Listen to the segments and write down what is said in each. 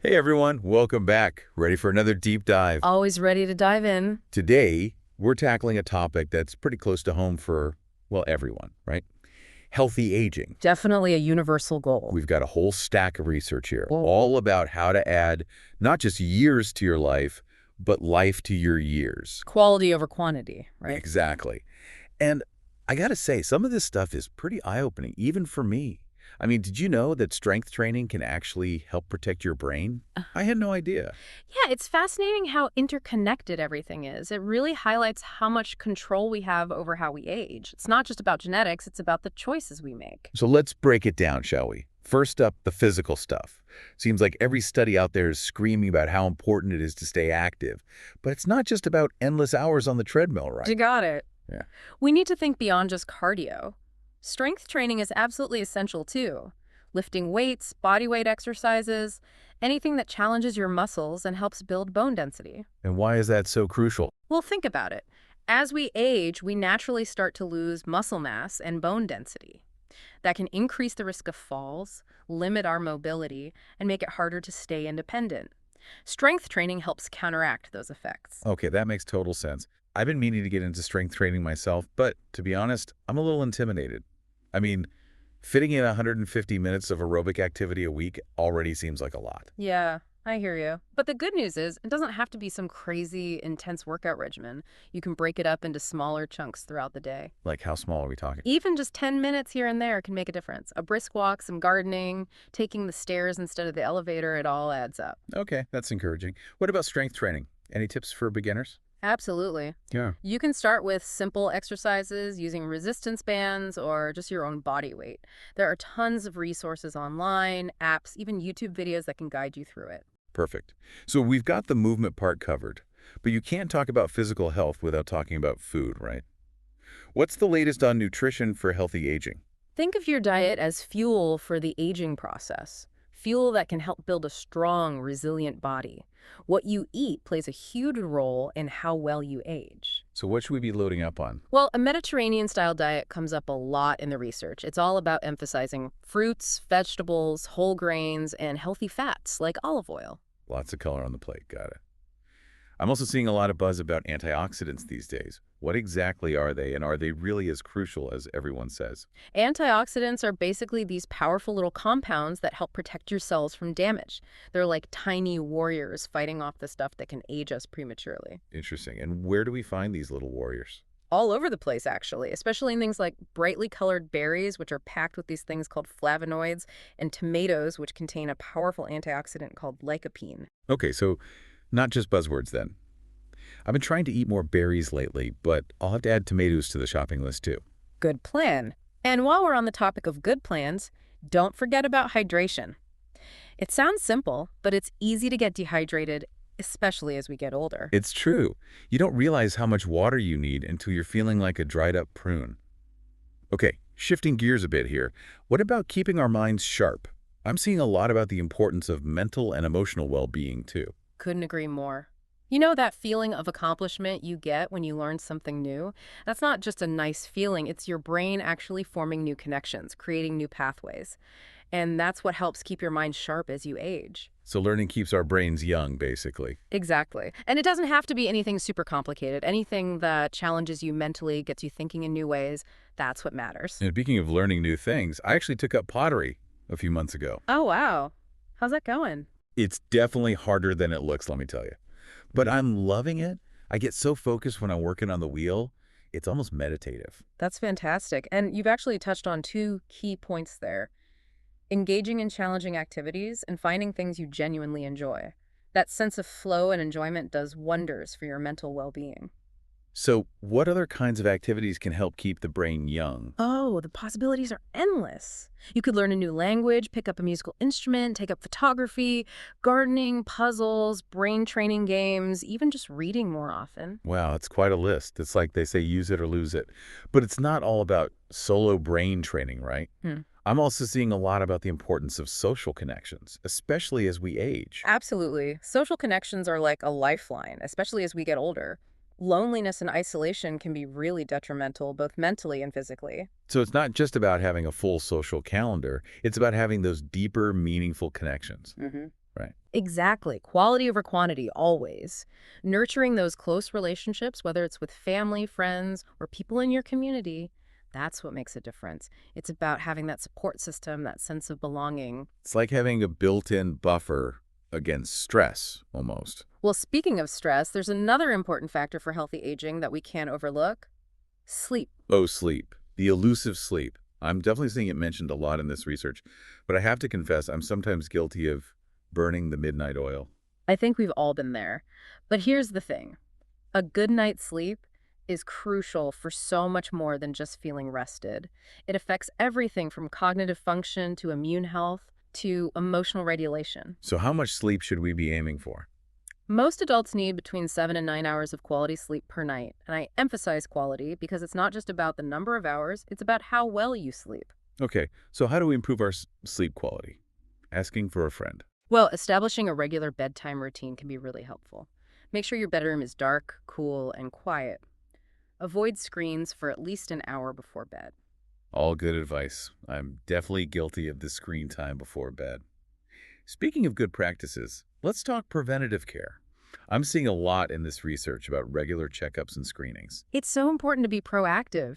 Hey everyone, welcome back. Ready for another deep dive? Always ready to dive in. Today, we're tackling a topic that's pretty close to home for, well, everyone, right? Healthy aging. Definitely a universal goal. We've got a whole stack of research here, Whoa. all about how to add not just years to your life, but life to your years. Quality over quantity, right? Exactly. And I gotta say, some of this stuff is pretty eye-opening, even for me. I mean, did you know that strength training can actually help protect your brain? I had no idea. Yeah, it's fascinating how interconnected everything is. It really highlights how much control we have over how we age. It's not just about genetics, it's about the choices we make. So let's break it down, shall we? First up, the physical stuff. Seems like every study out there is screaming about how important it is to stay active. But it's not just about endless hours on the treadmill, You right? got it. Yeah. We need to think beyond just cardio. Strength training is absolutely essential too. Lifting weights, body weight exercises, anything that challenges your muscles and helps build bone density. And why is that so crucial? Well, think about it. As we age, we naturally start to lose muscle mass and bone density. That can increase the risk of falls, limit our mobility, and make it harder to stay independent. Strength training helps counteract those effects. Okay, that makes total sense. I've been meaning to get into strength training myself, but to be honest, I'm a little intimidated. I mean, fitting in 150 minutes of aerobic activity a week already seems like a lot. Yeah, I hear you. But the good news is, it doesn't have to be some crazy, intense workout regimen. You can break it up into smaller chunks throughout the day. Like, how small are we talking? Even just 10 minutes here and there can make a difference. A brisk walk, some gardening, taking the stairs instead of the elevator, it all adds up. Okay, that's encouraging. What about strength training? Any tips for beginners? Absolutely. Yeah. You can start with simple exercises using resistance bands or just your own body weight. There are tons of resources online, apps, even YouTube videos that can guide you through it. Perfect. So we've got the movement part covered, but you can't talk about physical health without talking about food, right? What's the latest on nutrition for healthy aging? Think of your diet as fuel for the aging process, fuel that can help build a strong, resilient body. What you eat plays a huge role in how well you age. So what should we be loading up on? Well, a Mediterranean-style diet comes up a lot in the research. It's all about emphasizing fruits, vegetables, whole grains, and healthy fats like olive oil. Lots of color on the plate, got it. I'm also seeing a lot of buzz about antioxidants these days. What exactly are they, and are they really as crucial as everyone says? Antioxidants are basically these powerful little compounds that help protect your cells from damage. They're like tiny warriors fighting off the stuff that can age us prematurely. Interesting. And where do we find these little warriors? All over the place, actually, especially in things like brightly colored berries, which are packed with these things called flavonoids, and tomatoes, which contain a powerful antioxidant called lycopene. Okay, so not just buzzwords then. I've been trying to eat more berries lately, but I'll have to add tomatoes to the shopping list too. Good plan. And while we're on the topic of good plans, don't forget about hydration. It sounds simple, but it's easy to get dehydrated, especially as we get older. It's true. You don't realize how much water you need until you're feeling like a dried up prune. Okay, shifting gears a bit here. What about keeping our minds sharp? I'm seeing a lot about the importance of mental and emotional well-being too. Couldn't agree more. You know that feeling of accomplishment you get when you learn something new? That's not just a nice feeling, it's your brain actually forming new connections, creating new pathways. And that's what helps keep your mind sharp as you age. So learning keeps our brains young, basically. Exactly. And it doesn't have to be anything super complicated. Anything that challenges you mentally, gets you thinking in new ways, that's what matters. And speaking of learning new things, I actually took up pottery a few months ago. Oh, wow. How's that going? It's definitely harder than it looks, let me tell you. But I'm loving it. I get so focused when I'm working on the wheel. It's almost meditative. That's fantastic. And you've actually touched on two key points there. Engaging in challenging activities and finding things you genuinely enjoy. That sense of flow and enjoyment does wonders for your mental well-being. So what other kinds of activities can help keep the brain young? Oh, the possibilities are endless. You could learn a new language, pick up a musical instrument, take up photography, gardening, puzzles, brain training games, even just reading more often. Wow, it's quite a list. It's like they say use it or lose it. But it's not all about solo brain training, right? Hmm. I'm also seeing a lot about the importance of social connections, especially as we age. Absolutely. Social connections are like a lifeline, especially as we get older. Loneliness and isolation can be really detrimental, both mentally and physically. So it's not just about having a full social calendar. It's about having those deeper, meaningful connections. Hmm. Right. Exactly. Quality over quantity, always. Nurturing those close relationships, whether it's with family, friends, or people in your community, that's what makes a difference. It's about having that support system, that sense of belonging. It's like having a built-in buffer against stress, almost. Well, speaking of stress, there's another important factor for healthy aging that we can't overlook: sleep. Oh, sleep. The elusive sleep. I'm definitely seeing it mentioned a lot in this research, but I have to confess I'm sometimes guilty of burning the midnight oil. I think we've all been there. But here's the thing: a good night's sleep is crucial for so much more than just feeling rested. It affects everything from cognitive function to immune health to emotional regulation. So how much sleep should we be aiming for? Most adults need between 7 and 9 hours of quality sleep per night. And I emphasize quality because it's not just about the number of hours, it's about how well you sleep. Okay, so how do we improve our sleep quality? Asking for a friend. Well, establishing a regular bedtime routine can be really helpful. Make sure your bedroom is dark, cool, and quiet. Avoid screens for at least an hour before bed. All good advice. I'm definitely guilty of the screen time before bed. Speaking of good practices, let's talk preventative care. I'm seeing a lot in this research about regular checkups and screenings. It's so important to be proactive.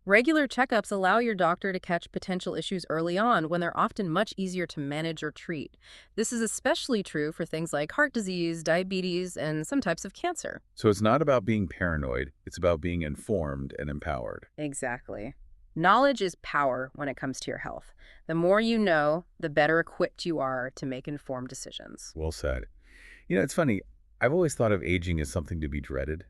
Regular checkups allow your doctor to catch potential issues early on when they're often much easier to manage or treat. This is especially true for things like heart disease, diabetes, and some types of cancer. So it's not about being paranoid, it's about being informed and empowered. Exactly. Knowledge is power when it comes to your health. The more you know, the better equipped you are to make informed decisions. Well said. It's funny. I've always thought of aging as something to be dreaded,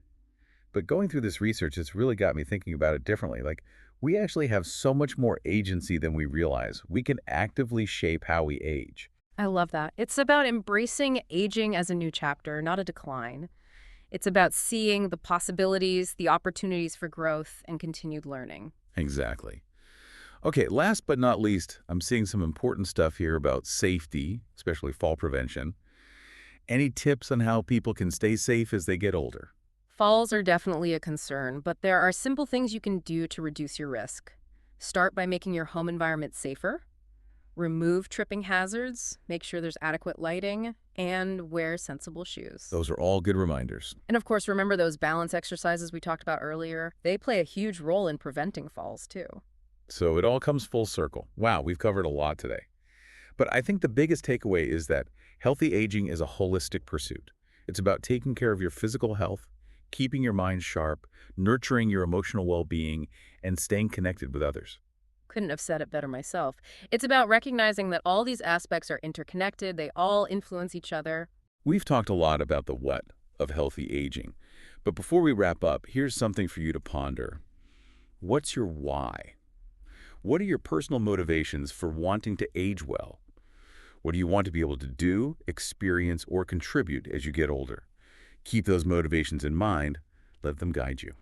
but going through this research, it's really got me thinking about it differently. Like, we actually have so much more agency than we realize. We can actively shape how we age. I love that. It's about embracing aging as a new chapter, not a decline. It's about seeing the possibilities, the opportunities for growth, and continued learning. Exactly. Okay, last but not least, I'm seeing some important stuff here about safety, especially fall prevention. Any tips on how people can stay safe as they get older? Falls are definitely a concern, but there are simple things you can do to reduce your risk. Start by making your home environment safer. Remove tripping hazards, make sure there's adequate lighting, and wear sensible shoes. Those are all good reminders. And of course, remember those balance exercises we talked about earlier? They play a huge role in preventing falls, too. So it all comes full circle. Wow, we've covered a lot today. But I think the biggest takeaway is that healthy aging is a holistic pursuit. It's about taking care of your physical health, keeping your mind sharp, nurturing your emotional well-being, and staying connected with others. Couldn't have said it better myself. It's about recognizing that all these aspects are interconnected, they all influence each other. We've talked a lot about the what of healthy aging. But before we wrap up, here's something for you to ponder. What's your why? What are your personal motivations for wanting to age well? What do you want to be able to do, experience, or contribute as you get older? Keep those motivations in mind. Let them guide you.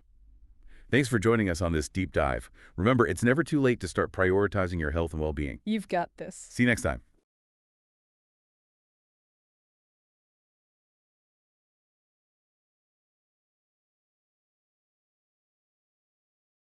Thanks for joining us on this deep dive. Remember, it's never too late to start prioritizing your health and well-being. You've got this. See you next time.